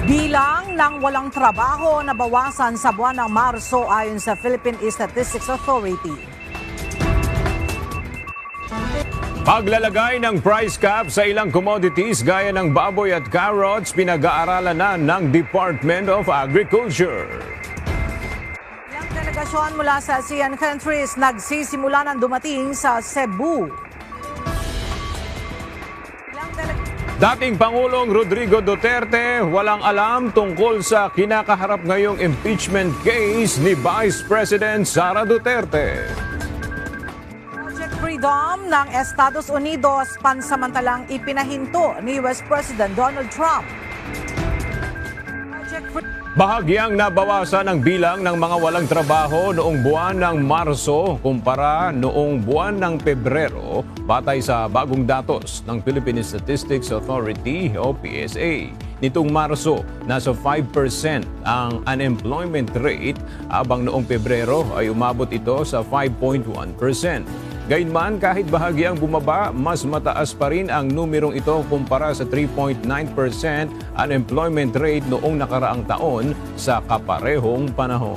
Bilang ng walang trabaho na bawasan sa buwan ng Marso ayon sa Philippine Statistics Authority. Paglalagay ng price cap sa ilang commodities gaya ng baboy at carrots pinag-aaralan na ng Department of Agriculture. Ilang delegasyon mula sa ASEAN countries nagsisimula ng dumating sa Cebu. Dating Pangulong Rodrigo Duterte walang alam tungkol sa kinakaharap ngayong impeachment case ni Vice President Sara Duterte. Project Freedom ng Estados Unidos pansamantalang ipinahinto ni US President Donald Trump. Bahagyang nabawasan ang bilang ng mga walang trabaho noong buwan ng Marso kumpara noong buwan ng Pebrero batay sa bagong datos ng Philippine Statistics Authority o PSA. Nitong Marso, nasa 5% ang unemployment rate habang noong Pebrero ay umabot ito sa 5.1%. Gayunman, kahit bahagyang bumaba, mas mataas pa rin ang numerong ito kumpara sa 3.9% unemployment rate noong nakaraang taon sa kaparehong panahon.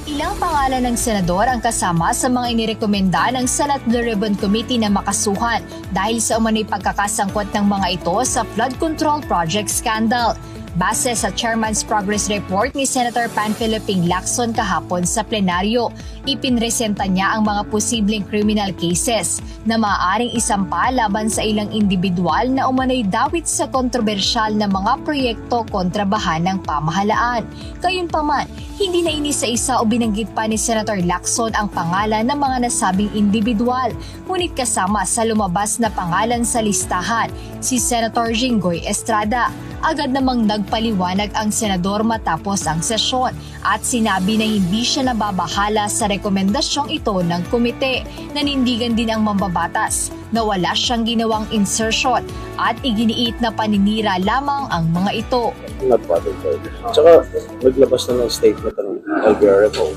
Ilang pangalan ng senador ang kasama sa mga inirekomenda ng Senate Blue Ribbon Committee na makasuhan dahil sa umano'y pagkakasangkot ng mga ito sa flood control project scandal. Base sa Chairman's Progress Report ni Senator Panfilo Ping Lacson kahapon sa plenaryo, ipinresenta niya ang mga posibleng criminal cases na maaaring isampa laban sa ilang individual na umano'y dawit sa kontrobersyal na mga proyekto kontra bahan ng pamahalaan. Gayunpaman, hindi na inisa-isa o binanggit pa ni Senator Lacson ang pangalan ng mga nasabing individual, ngunit kasama sa lumabas na pangalan sa listahan, si Senator Jinggoy Estrada. Agad namang nagpaliwanag ang senador matapos ang sesyon at sinabi na hindi siya nababahala sa rekomendasyong ito ng komite. Nanindigan din ang mambabatas na wala siyang ginawang insertion at iginiit na paninira lamang ang mga ito. Not bothered by it. Tsaka naglabas na ng statement ng LBRMO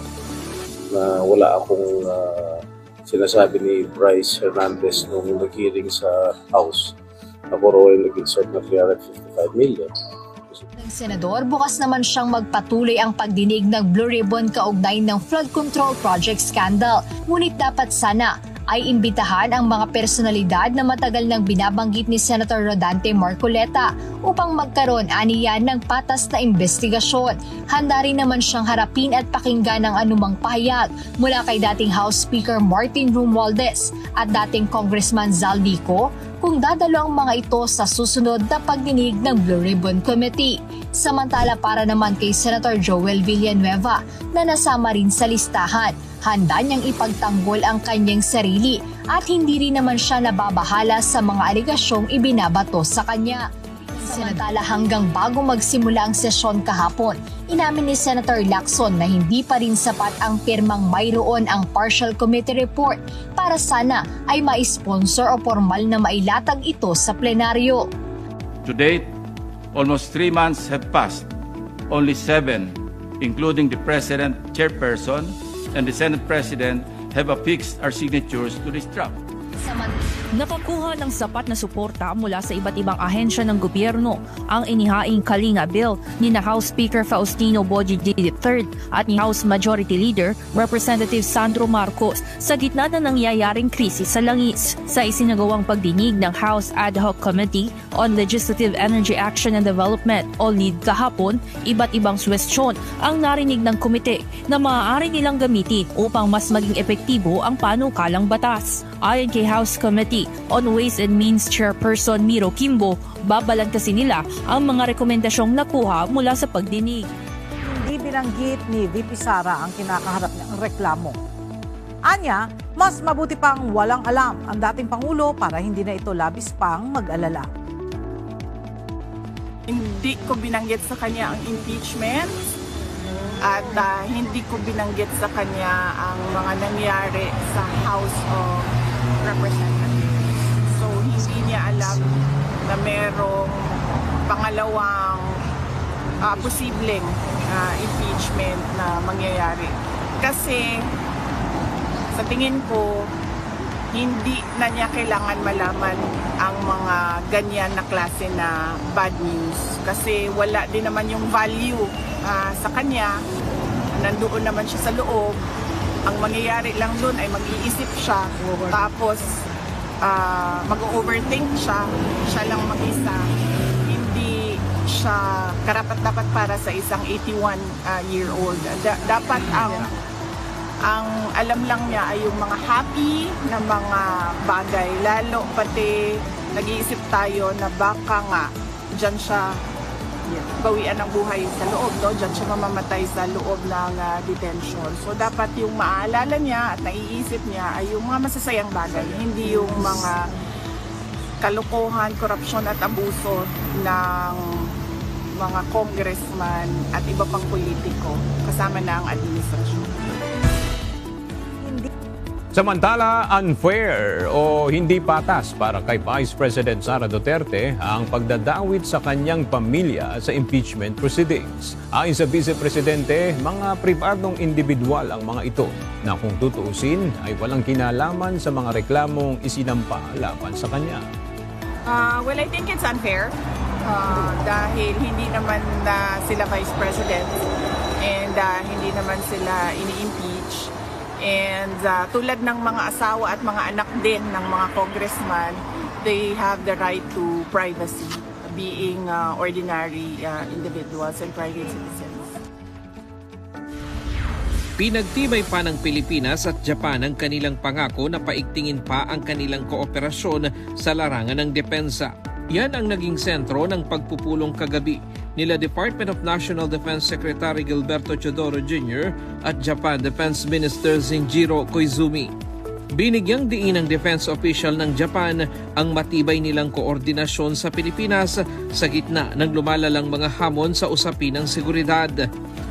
na wala akong sinasabi ni Bryce Hernandez nung nag-hearing sa House. Ako raw ay nag-insert na 355 million. Ng senador, bukas naman siyang magpatuloy ang pagdinig ng Blue Ribbon kaugnay ng flood control project scandal. Ngunit dapat sana ay imbitahan ang mga personalidad na matagal nang binabanggit ni Senator Rodante Marcoleta upang magkaroon aniyan ng patas na investigasyon. Handa rin naman siyang harapin at pakinggan ang anumang pahayag mula kay dating House Speaker Martin Romualdez at dating Congressman Zaldico kung dadalo ang mga ito sa susunod na pagdinig ng Blue Ribbon Committee. Samantala para naman kay Senator Joel Villanueva na nasama rin sa listahan, handa niyang ipagtanggol ang kanyang sarili at hindi rin naman siya nababahala sa mga aligasyong ibinabato sa kanya. Samantala hanggang bago magsimula ang sesyon kahapon, inamin ni Senator Lacson na hindi pa rin sapat ang pirmang mayroon ang partial committee report para sana ay ma-sponsor o formal na mailatag ito sa plenaryo. To date, almost 3 months have passed. Only 7, including the President, Chairperson, and the Senate President, have affixed our signatures to this draft. Nakakuha ng sapat na suporta mula sa iba't ibang ahensya ng gobyerno ang inihaing Kalinga Bill ni House Speaker Faustino Boji III at ni House Majority Leader Representative Sandro Marcos sa gitna na nangyayaring krisis sa langis. Sa isinagawang pagdinig ng House Ad Hoc Committee on Legislative Energy Action and Development o LEAD kahapon, iba't ibang suwestyon ang narinig ng komite na maaari nilang gamitin upang mas maging epektibo ang panukalang batas. Ayon kay House Committee on Ways and Means Chairperson Miro Kimbo, babalantasin nila ang mga rekomendasyong nakuha mula sa pagdinig. Hindi binanggit ni VP Sara ang kinakaharap niyang reklamo. Anya, mas mabuti pang walang alam ang dating Pangulo para hindi na ito labis pang mag-alala. Hindi ko binanggit sa kanya ang impeachment at hindi ko binanggit sa kanya ang mga nangyari sa House of Representatives. So hindi niya alam na merong pangalawang posibleng impeachment na mangyayari. Kasi sa tingin ko, hindi na niya kailangan malaman ang mga ganyan na klase na bad news. Kasi wala din naman yung value sa kanya. Nandoon naman siya sa loob. Ang mangyayari lang doon ay mag-iisip siya. Tapos mag-overthink siya. Siya lang mag-isa. Hindi siya karapat-dapat para sa isang 81-year-old. Dapat ang alam lang niya ay yung mga happy na mga bagay. Lalo pati nag-iisip tayo na baka nga dyan siya bawian ng buhay sa loob, no? Dyan siya mamamatay sa loob ng detention. So dapat yung maaalala niya at naiisip niya ay yung mga masasayang bagay, hindi yung mga kalokohan, korupsyon at abuso ng mga congressman at iba pang politiko kasama na ang administrasyon. Samantala, unfair o hindi patas para kay Vice President Sara Duterte ang pagdadawit sa kanyang pamilya sa impeachment proceedings. Ayon sa Vice Presidente, mga pribadong individual ang mga ito na kung tutuusin ay walang kinalaman sa mga reklamong isinampa laban sa kanya. Well, I think it's unfair dahil hindi naman sila Vice President and hindi naman sila ini-impeach. And tulad ng mga asawa at mga anak din ng mga congressman, they have the right to privacy, being ordinary individuals and private citizens. Pinagtibay pa ng Pilipinas at Japan ang kanilang pangako na paigtingin pa ang kanilang kooperasyon sa larangan ng depensa. Yan ang naging sentro ng pagpupulong kagabi nila Department of National Defense Secretary Gilberto Chodoro Jr. at Japan Defense Minister Shinjiro Koizumi. Binigyang diin ng defense official ng Japan ang matibay nilang koordinasyon sa Pilipinas sa gitna ng lumalalang mga hamon sa usapin ng seguridad.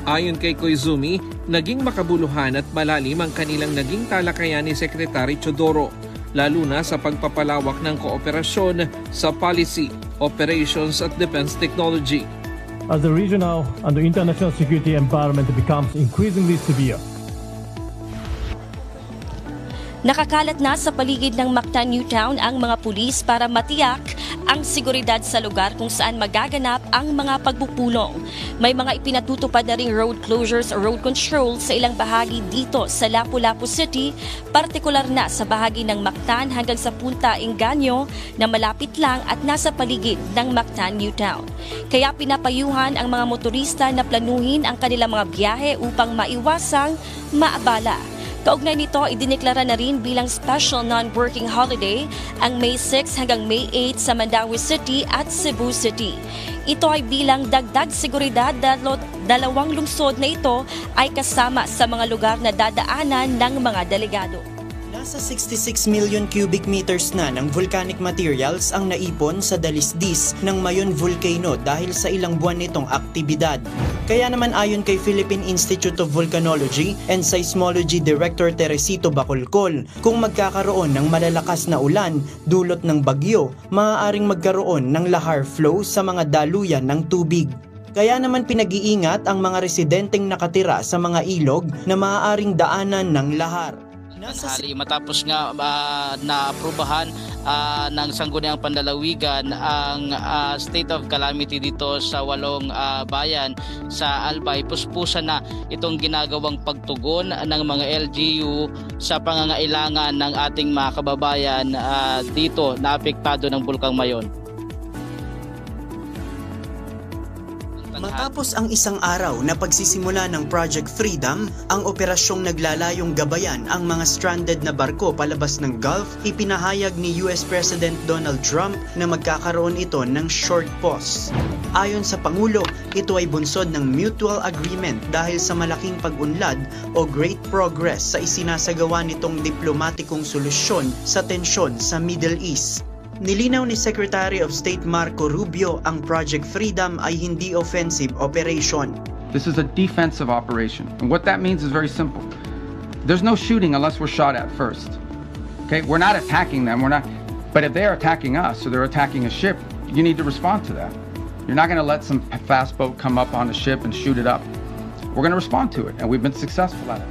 Ayon kay Koizumi, naging makabuluhan at malalim ang kanilang naging talakayan ni Secretary Chodoro, lalo na sa pagpapalawak ng kooperasyon sa policy, operations at defense technology. As the regional and the international security environment becomes increasingly severe, nakakalat na sa paligid ng Mactan, Newtown ang mga pulis para matiyak ang seguridad sa lugar kung saan magaganap ang mga pagpupulong. May mga ipinatutupad na ring road closures o road control sa ilang bahagi dito sa Lapu-Lapu City, partikular na sa bahagi ng Mactan hanggang sa Punta Engaño na malapit lang at nasa paligid ng Mactan, Newtown. Kaya pinapayuhan ang mga motorista na planuhin ang kanilang mga biyahe upang maiwasang maabala. Kaugnay nito, idineklara na rin bilang special non-working holiday ang May 6 hanggang May 8 sa Mandaue City at Cebu City. Ito ay bilang dagdag seguridad dahil dalawang lungsod na ito ay kasama sa mga lugar na dadaanan ng mga delegado. Nasa 66 million cubic meters na ng volcanic materials ang naipon sa dalisdis ng Mayon Volcano dahil sa ilang buwan nitong aktibidad. Kaya naman ayon kay Philippine Institute of Volcanology and Seismology Director Teresito Bacolcol, kung magkakaroon ng malalakas na ulan dulot ng bagyo, maaaring magkaroon ng lahar flow sa mga daluyan ng tubig. Kaya naman pinag-iingat ang mga residenteng nakatira sa mga ilog na maaaring daanan ng lahar. Matapos nga na-aprobahan ng Sangguniang Panlalawigan ang state of calamity dito sa 8 bayan sa Albay, puspusan na itong ginagawang pagtugon ng mga LGU sa pangangailangan ng ating mga kababayan dito na apektado ng Bulkang Mayon. Matapos ang isang araw na pagsisimula ng Project Freedom, ang operasyong naglalayong gabayan ang mga stranded na barko palabas ng Gulf, ipinahayag ni US President Donald Trump na magkakaroon ito ng short pause. Ayon sa Pangulo, ito ay bunsod ng mutual agreement dahil sa malaking pag-unlad o great progress sa isinasagawa nitong diplomatikong solusyon sa tensyon sa Middle East. Nilinaw ni Secretary of State Marco Rubio ang Project Freedom ay hindi offensive operation. This is a defensive operation. And what that means is very simple. There's no shooting unless we're shot at first. Okay, we're not attacking them, but if they're attacking us or they're attacking a ship, you need to respond to that. You're not going to let some fast boat come up on the ship and shoot it up. We're going to respond to it, and we've been successful at it.